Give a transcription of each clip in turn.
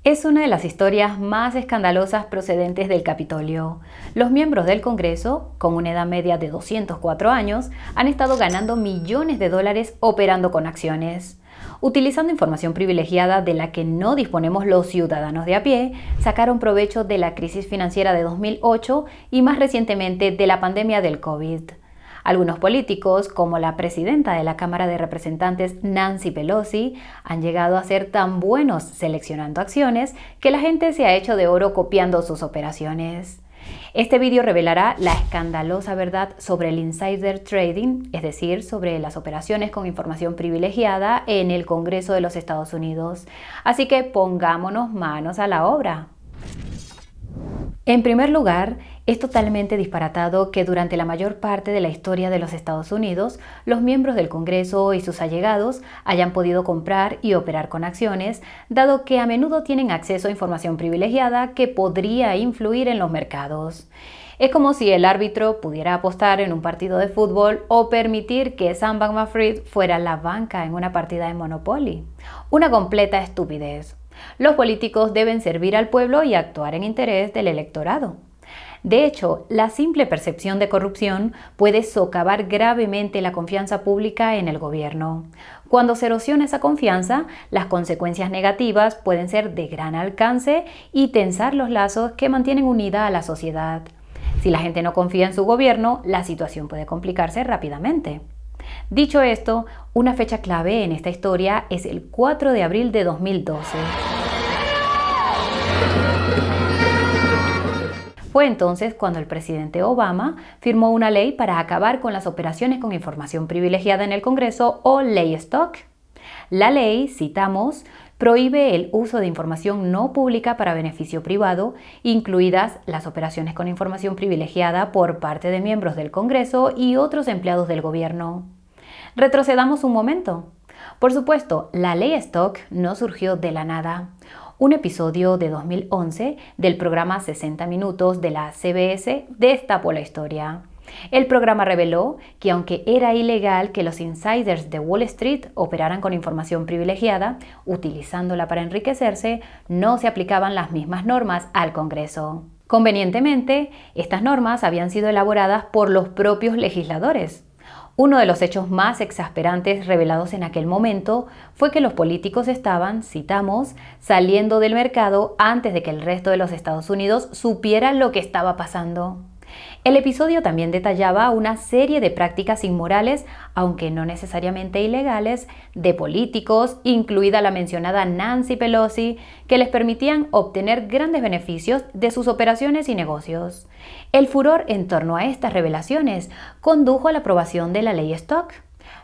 Es una de las historias más escandalosas procedentes del Capitolio. Los miembros del Congreso, con una edad media de 204 años, han estado ganando millones de dólares operando con acciones. Utilizando información privilegiada de la que no disponemos los ciudadanos de a pie, sacaron provecho de la crisis financiera de 2008 y más recientemente de la pandemia del COVID. Algunos políticos, como la presidenta de la Cámara de Representantes, Nancy Pelosi, han llegado a ser tan buenos seleccionando acciones que la gente se ha hecho de oro copiando sus operaciones. Este vídeo revelará la escandalosa verdad sobre el insider trading, es decir, sobre las operaciones con información privilegiada en el Congreso de los Estados Unidos. Así que pongámonos manos a la obra. En primer lugar, es totalmente disparatado que durante la mayor parte de la historia de los Estados Unidos, los miembros del Congreso y sus allegados hayan podido comprar y operar con acciones, dado que a menudo tienen acceso a información privilegiada que podría influir en los mercados. Es como si el árbitro pudiera apostar en un partido de fútbol o permitir que Sam Bankman-Fried fuera la banca en una partida de Monopoly. Una completa estupidez. Los políticos deben servir al pueblo y actuar en interés del electorado. De hecho, la simple percepción de corrupción puede socavar gravemente la confianza pública en el gobierno. Cuando se erosiona esa confianza, las consecuencias negativas pueden ser de gran alcance y tensar los lazos que mantienen unida a la sociedad. Si la gente no confía en su gobierno, la situación puede complicarse rápidamente. Dicho esto, una fecha clave en esta historia es el 4 de abril de 2012. Fue entonces cuando el presidente Obama firmó una ley para acabar con las operaciones con información privilegiada en el Congreso o Ley Stock. La ley, citamos, prohíbe el uso de información no pública para beneficio privado, incluidas las operaciones con información privilegiada por parte de miembros del Congreso y otros empleados del gobierno. Retrocedamos un momento. Por supuesto, la ley Stock no surgió de la nada. Un episodio de 2011 del programa 60 Minutos de la CBS destapó la historia. El programa reveló que aunque era ilegal que los insiders de Wall Street operaran con información privilegiada, utilizándola para enriquecerse, no se aplicaban las mismas normas al Congreso. Convenientemente, estas normas habían sido elaboradas por los propios legisladores. Uno de los hechos más exasperantes revelados en aquel momento fue que los políticos estaban, citamos, saliendo del mercado antes de que el resto de los Estados Unidos supiera lo que estaba pasando. El episodio también detallaba una serie de prácticas inmorales, aunque no necesariamente ilegales, de políticos, incluida la mencionada Nancy Pelosi, que les permitían obtener grandes beneficios de sus operaciones y negocios. El furor en torno a estas revelaciones condujo a la aprobación de la ley Stock.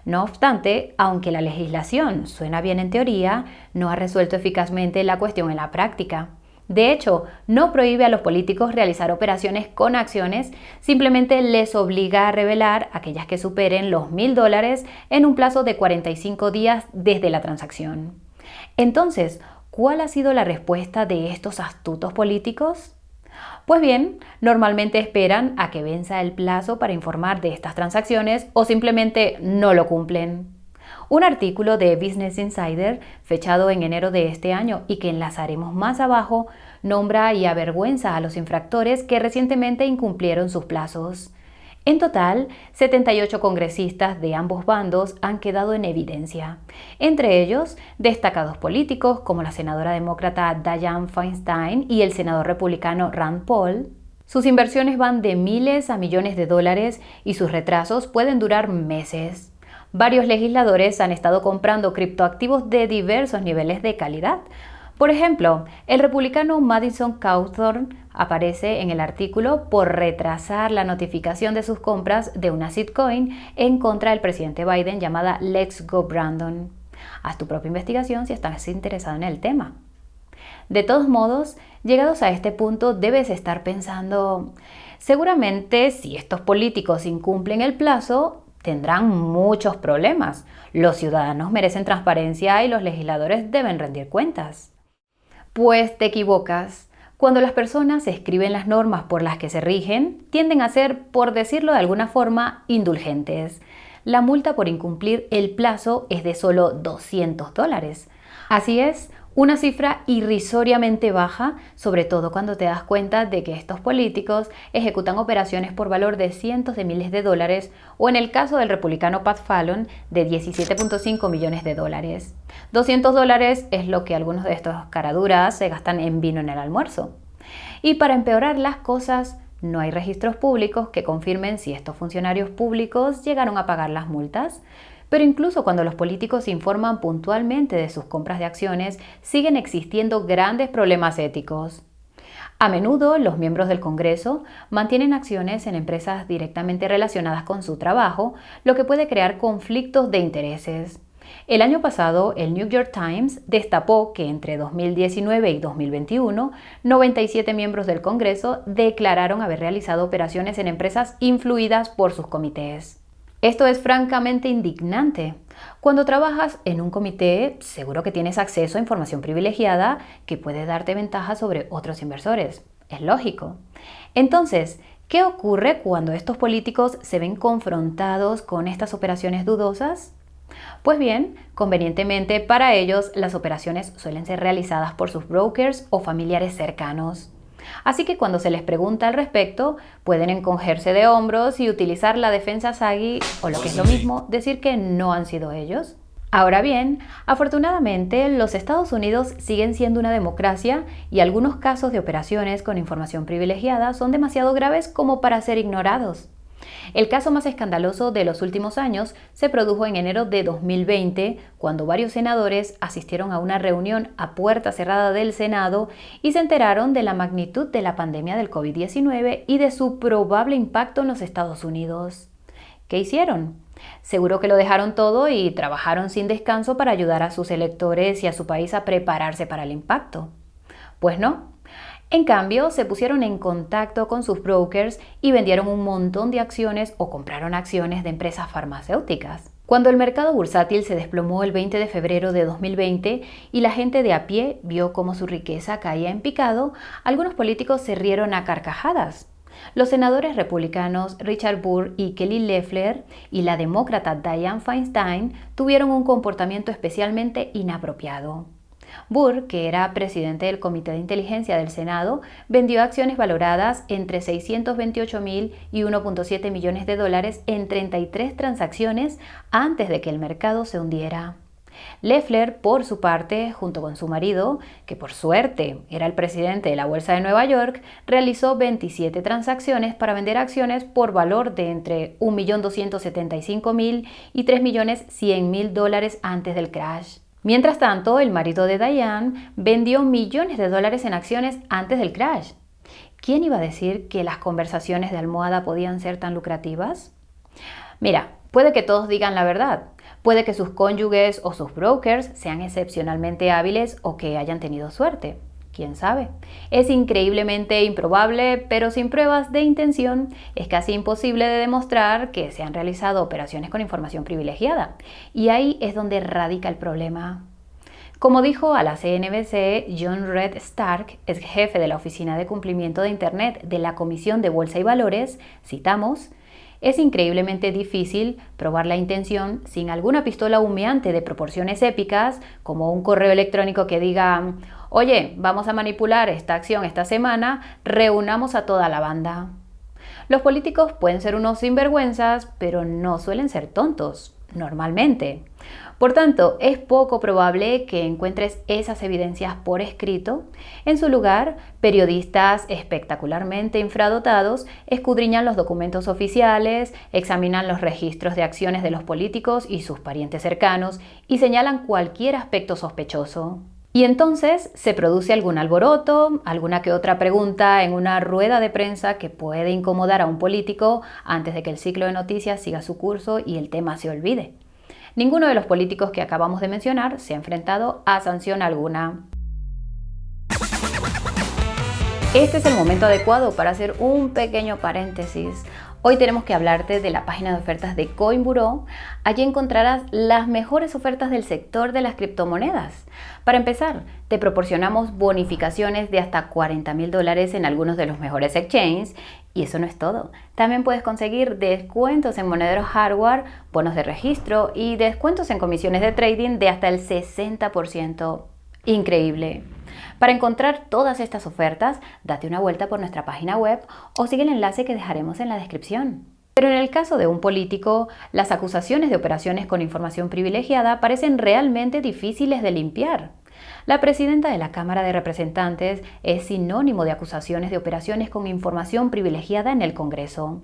No obstante, aunque la legislación suena bien en teoría, no ha resuelto eficazmente la cuestión en la práctica. De hecho, no prohíbe a los políticos realizar operaciones con acciones, simplemente les obliga a revelar aquellas que superen los $1,000 en un plazo de 45 días desde la transacción. Entonces, ¿cuál ha sido la respuesta de estos astutos políticos? Pues bien, normalmente esperan a que venza el plazo para informar de estas transacciones o simplemente no lo cumplen. Un artículo de Business Insider, fechado en enero de este año y que enlazaremos más abajo, nombra y avergüenza a los infractores que recientemente incumplieron sus plazos. En total, 78 congresistas de ambos bandos han quedado en evidencia, entre ellos destacados políticos como la senadora demócrata Dianne Feinstein y el senador republicano Rand Paul. Sus inversiones van de miles a millones de dólares y sus retrasos pueden durar meses. Varios legisladores han estado comprando criptoactivos de diversos niveles de calidad. Por ejemplo, el republicano Madison Cawthorn aparece en el artículo por retrasar la notificación de sus compras de una shitcoin en contra del presidente Biden llamada Let's Go Brandon. Haz tu propia investigación si estás interesado en el tema. De todos modos, llegados a este punto debes estar pensando, seguramente si estos políticos incumplen el plazo, tendrán muchos problemas. Los ciudadanos merecen transparencia y los legisladores deben rendir cuentas. Pues te equivocas. Cuando las personas escriben las normas por las que se rigen, tienden a ser, por decirlo de alguna forma, indulgentes. La multa por incumplir el plazo es de solo $200. Así es, Una cifra irrisoriamente baja, sobre todo cuando te das cuenta de que estos políticos ejecutan operaciones por valor de cientos de miles de dólares o en el caso del republicano Pat Fallon de 17.5 millones de dólares. $200 es lo que algunos de estos caraduras se gastan en vino en el almuerzo. Y para empeorar las cosas, no hay registros públicos que confirmen si estos funcionarios públicos llegaron a pagar las multas. Pero incluso cuando los políticos informan puntualmente de sus compras de acciones, siguen existiendo grandes problemas éticos. A menudo, los miembros del Congreso mantienen acciones en empresas directamente relacionadas con su trabajo, lo que puede crear conflictos de intereses. El año pasado, el New York Times destapó que entre 2019 y 2021, 97 miembros del Congreso declararon haber realizado operaciones en empresas influidas por sus comités. Esto es francamente indignante. Cuando trabajas en un comité, seguro que tienes acceso a información privilegiada que puede darte ventaja sobre otros inversores. Es lógico. Entonces, ¿qué ocurre cuando estos políticos se ven confrontados con estas operaciones dudosas? Pues bien, convenientemente para ellos, las operaciones suelen ser realizadas por sus brokers o familiares cercanos. Así que cuando se les pregunta al respecto, pueden encogerse de hombros y utilizar la defensa Sagi, o lo que es lo mismo, decir que no han sido ellos. Ahora bien, afortunadamente, los Estados Unidos siguen siendo una democracia y algunos casos de operaciones con información privilegiada son demasiado graves como para ser ignorados. El caso más escandaloso de los últimos años se produjo en enero de 2020, cuando varios senadores asistieron a una reunión a puerta cerrada del Senado y se enteraron de la magnitud de la pandemia del COVID-19 y de su probable impacto en los Estados Unidos. ¿Qué hicieron? Seguro que lo dejaron todo y trabajaron sin descanso para ayudar a sus electores y a su país a prepararse para el impacto. Pues no. En cambio, se pusieron en contacto con sus brokers y vendieron un montón de acciones o compraron acciones de empresas farmacéuticas. Cuando el mercado bursátil se desplomó el 20 de febrero de 2020 y la gente de a pie vio cómo su riqueza caía en picado, algunos políticos se rieron a carcajadas. Los senadores republicanos Richard Burr y Kelly Loeffler y la demócrata Dianne Feinstein tuvieron un comportamiento especialmente inapropiado. Burr, que era presidente del Comité de Inteligencia del Senado, vendió acciones valoradas entre $628,000 y $1.7 millones en 33 transacciones antes de que el mercado se hundiera. Loeffler, por su parte, junto con su marido, que por suerte era el presidente de la Bolsa de Nueva York, realizó 27 transacciones para vender acciones por valor de entre $1.275,000 y $3.100.000 antes del crash. Mientras tanto, el marido de Dianne vendió millones de dólares en acciones antes del crash. ¿Quién iba a decir que las conversaciones de almohada podían ser tan lucrativas? Mira, puede que todos digan la verdad. Puede que sus cónyuges o sus brokers sean excepcionalmente hábiles o que hayan tenido suerte. ¿Quién sabe? Es increíblemente improbable, pero sin pruebas de intención es casi imposible de demostrar que se han realizado operaciones con información privilegiada. Y ahí es donde radica el problema. Como dijo a la CNBC, John Red Stark, ex jefe de la Oficina de Cumplimiento de Internet de la Comisión de Bolsa y Valores, citamos, es increíblemente difícil probar la intención sin alguna pistola humeante de proporciones épicas, como un correo electrónico que diga: oye, vamos a manipular esta acción esta semana, reunamos a toda la banda. Los políticos pueden ser unos sinvergüenzas, pero no suelen ser tontos, normalmente. Por tanto, es poco probable que encuentres esas evidencias por escrito. En su lugar, periodistas espectacularmente infradotados escudriñan los documentos oficiales, examinan los registros de acciones de los políticos y sus parientes cercanos y señalan cualquier aspecto sospechoso. Y entonces se produce algún alboroto, alguna que otra pregunta en una rueda de prensa que puede incomodar a un político antes de que el ciclo de noticias siga su curso y el tema se olvide. Ninguno de los políticos que acabamos de mencionar se ha enfrentado a sanción alguna. Este es el momento adecuado para hacer un pequeño paréntesis. Hoy tenemos que hablarte de la página de ofertas de CoinBureau. Allí encontrarás las mejores ofertas del sector de las criptomonedas. Para empezar, te proporcionamos bonificaciones de hasta $40,000 en algunos de los mejores exchanges. Y eso no es todo. También puedes conseguir descuentos en monederos hardware, bonos de registro y descuentos en comisiones de trading de hasta el 60%. Increíble. Para encontrar todas estas ofertas, date una vuelta por nuestra página web o sigue el enlace que dejaremos en la descripción. Pero en el caso de un político, las acusaciones de operaciones con información privilegiada parecen realmente difíciles de limpiar. La presidenta de la Cámara de Representantes es sinónimo de acusaciones de operaciones con información privilegiada en el Congreso.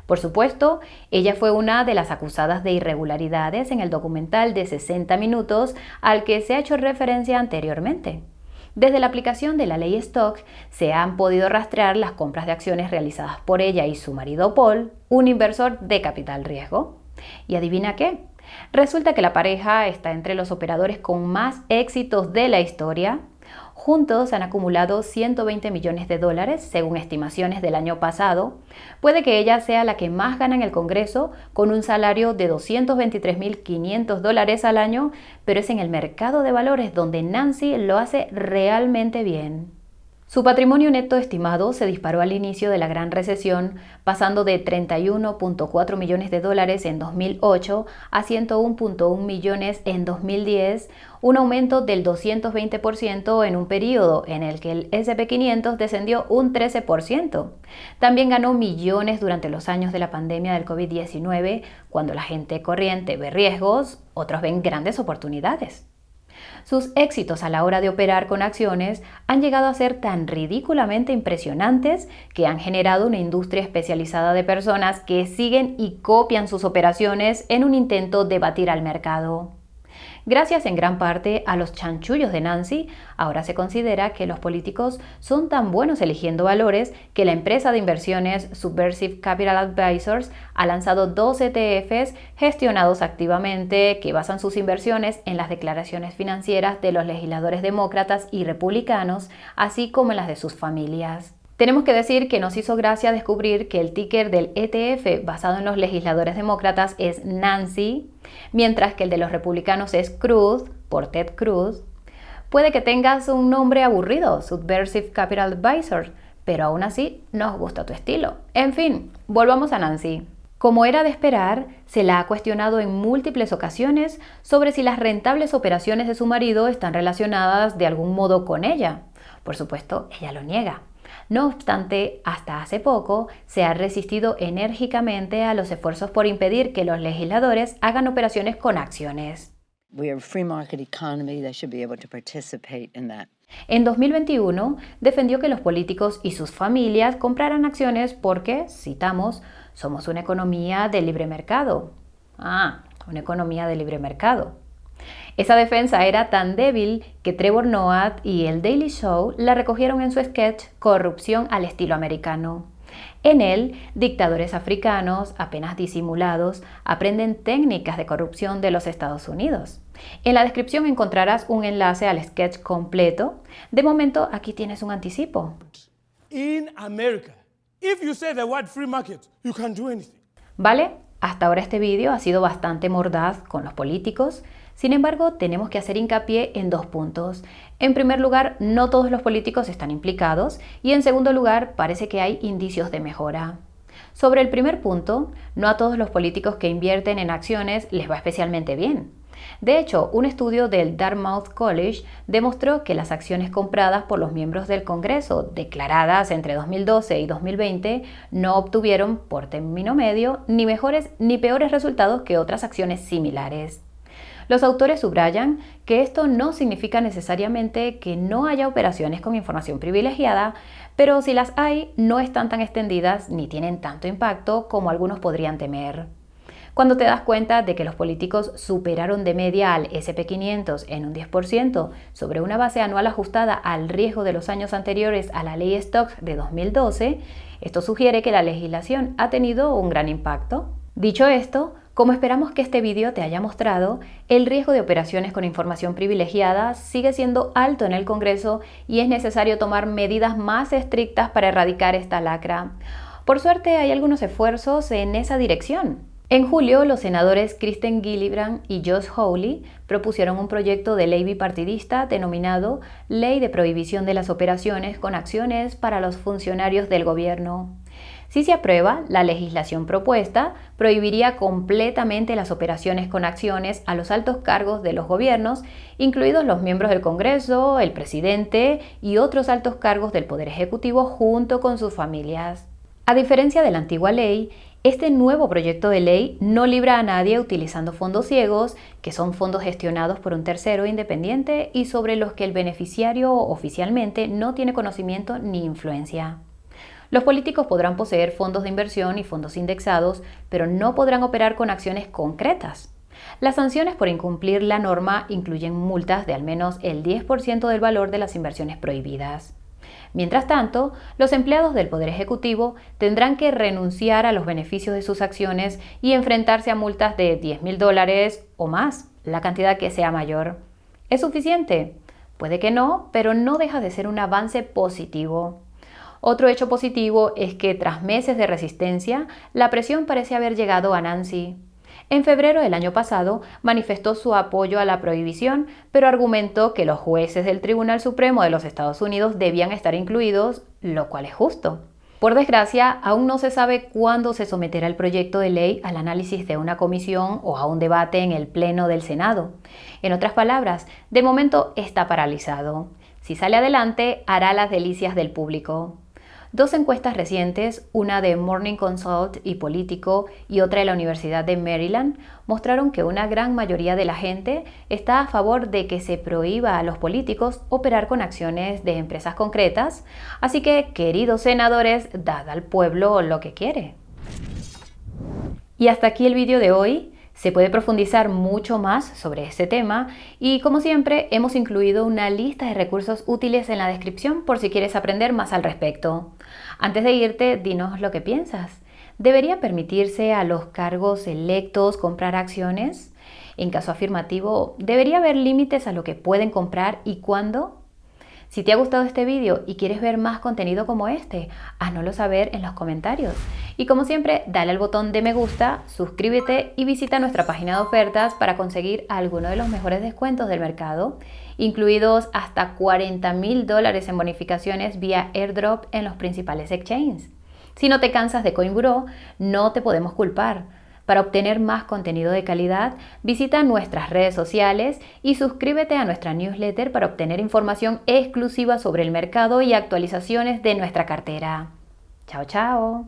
Por supuesto, ella fue una de las acusadas de irregularidades en el documental de 60 minutos al que se ha hecho referencia anteriormente. Desde la aplicación de la ley Stock se han podido rastrear las compras de acciones realizadas por ella y su marido Paul, un inversor de capital riesgo. ¿Y adivina qué? Resulta que la pareja está entre los operadores con más éxitos de la historia. Juntos han acumulado 120 millones de dólares, según estimaciones del año pasado. Puede que ella sea la que más gana en el Congreso, con un salario de $223.500 al año, pero es en el mercado de valores donde Nancy lo hace realmente bien. Su patrimonio neto estimado se disparó al inicio de la Gran Recesión, pasando de 31.4 millones de dólares en 2008 a 101.1 millones en 2010, un aumento del 220% en un periodo en el que el S&P 500 descendió un 13%. También ganó millones durante los años de la pandemia del COVID-19, cuando la gente corriente ve riesgos, otros ven grandes oportunidades. Sus éxitos a la hora de operar con acciones han llegado a ser tan ridículamente impresionantes que han generado una industria especializada de personas que siguen y copian sus operaciones en un intento de batir al mercado. Gracias en gran parte a los chanchullos de Nancy, ahora se considera que los políticos son tan buenos eligiendo valores que la empresa de inversiones Subversive Capital Advisors ha lanzado 2 ETFs gestionados activamente que basan sus inversiones en las declaraciones financieras de los legisladores demócratas y republicanos, así como en las de sus familias. Tenemos que decir que nos hizo gracia descubrir que el ticker del ETF basado en los legisladores demócratas es Nancy, mientras que el de los republicanos es Cruz, por Ted Cruz. Puede que tengas un nombre aburrido, Subversive Capital Advisors, pero aún así nos gusta tu estilo. En fin, volvamos a Nancy. Como era de esperar, se la ha cuestionado en múltiples ocasiones sobre si las rentables operaciones de su marido están relacionadas de algún modo con ella. Por supuesto, ella lo niega. No obstante, hasta hace poco se ha resistido enérgicamente a los esfuerzos por impedir que los legisladores hagan operaciones con acciones. En 2021, defendió que los políticos y sus familias compraran acciones porque, citamos, somos una economía de libre mercado. Una economía de libre mercado. Esa defensa era tan débil que Trevor Noah y el Daily Show la recogieron en su sketch Corrupción al estilo americano. En él, dictadores africanos, apenas disimulados, aprenden técnicas de corrupción de los Estados Unidos. En la descripción encontrarás un enlace al sketch completo. De momento, aquí tienes un anticipo. In America, if you say the word free market, you can do anything. ¿Vale? Hasta ahora este vídeo ha sido bastante mordaz con los políticos. Sin embargo, tenemos que hacer hincapié en 2 puntos. En primer lugar, no todos los políticos están implicados y en segundo lugar, parece que hay indicios de mejora. Sobre el primer punto, no a todos los políticos que invierten en acciones les va especialmente bien. De hecho, un estudio del Dartmouth College demostró que las acciones compradas por los miembros del Congreso, declaradas entre 2012 y 2020, no obtuvieron, por término medio, ni mejores ni peores resultados que otras acciones similares. Los autores subrayan que esto no significa necesariamente que no haya operaciones con información privilegiada, pero si las hay, no están tan extendidas ni tienen tanto impacto como algunos podrían temer. Cuando te das cuenta de que los políticos superaron de media al S&P 500 en un 10% sobre una base anual ajustada al riesgo de los años anteriores a la ley Stock de 2012, esto sugiere que la legislación ha tenido un gran impacto. Dicho esto, como esperamos que este vídeo te haya mostrado, el riesgo de operaciones con información privilegiada sigue siendo alto en el Congreso y es necesario tomar medidas más estrictas para erradicar esta lacra. Por suerte, hay algunos esfuerzos en esa dirección. En julio, los senadores Kristen Gillibrand y Josh Hawley propusieron un proyecto de ley bipartidista denominado Ley de Prohibición de las Operaciones con Acciones para los Funcionarios del Gobierno. Si se aprueba, la legislación propuesta prohibiría completamente las operaciones con acciones a los altos cargos de los gobiernos, incluidos los miembros del Congreso, el presidente y otros altos cargos del Poder Ejecutivo junto con sus familias. A diferencia de la antigua ley, este nuevo proyecto de ley no libra a nadie utilizando fondos ciegos, que son fondos gestionados por un tercero independiente y sobre los que el beneficiario oficialmente no tiene conocimiento ni influencia. Los políticos podrán poseer fondos de inversión y fondos indexados, pero no podrán operar con acciones concretas. Las sanciones por incumplir la norma incluyen multas de al menos el 10% del valor de las inversiones prohibidas. Mientras tanto, los empleados del Poder Ejecutivo tendrán que renunciar a los beneficios de sus acciones y enfrentarse a multas de $10,000 o más, la cantidad que sea mayor. ¿Es suficiente? Puede que no, pero no deja de ser un avance positivo. Otro hecho positivo es que tras meses de resistencia, la presión parece haber llegado a Nancy. En febrero del año pasado manifestó su apoyo a la prohibición, pero argumentó que los jueces del Tribunal Supremo de los Estados Unidos debían estar incluidos, lo cual es justo. Por desgracia, aún no se sabe cuándo se someterá el proyecto de ley al análisis de una comisión o a un debate en el Pleno del Senado. En otras palabras, de momento está paralizado. Si sale adelante, hará las delicias del público. Dos encuestas recientes, una de Morning Consult y Político y otra de la Universidad de Maryland, mostraron que una gran mayoría de la gente está a favor de que se prohíba a los políticos operar con acciones de empresas concretas. Así que, queridos senadores, dad al pueblo lo que quiere. Y hasta aquí el vídeo de hoy. Se puede profundizar mucho más sobre este tema y, como siempre, hemos incluido una lista de recursos útiles en la descripción por si quieres aprender más al respecto. Antes de irte, dinos lo que piensas. ¿Debería permitirse a los cargos electos comprar acciones? En caso afirmativo, ¿debería haber límites a lo que pueden comprar y cuándo? Si te ha gustado este vídeo y quieres ver más contenido como este, háznoslo saber en los comentarios. Y como siempre, dale al botón de me gusta, suscríbete y visita nuestra página de ofertas para conseguir alguno de los mejores descuentos del mercado, incluidos hasta $40,000 en bonificaciones vía airdrop en los principales exchanges. Si no te cansas de CoinGurú, no te podemos culpar. Para obtener más contenido de calidad, visita nuestras redes sociales y suscríbete a nuestra newsletter para obtener información exclusiva sobre el mercado y actualizaciones de nuestra cartera. ¡Chao, chao!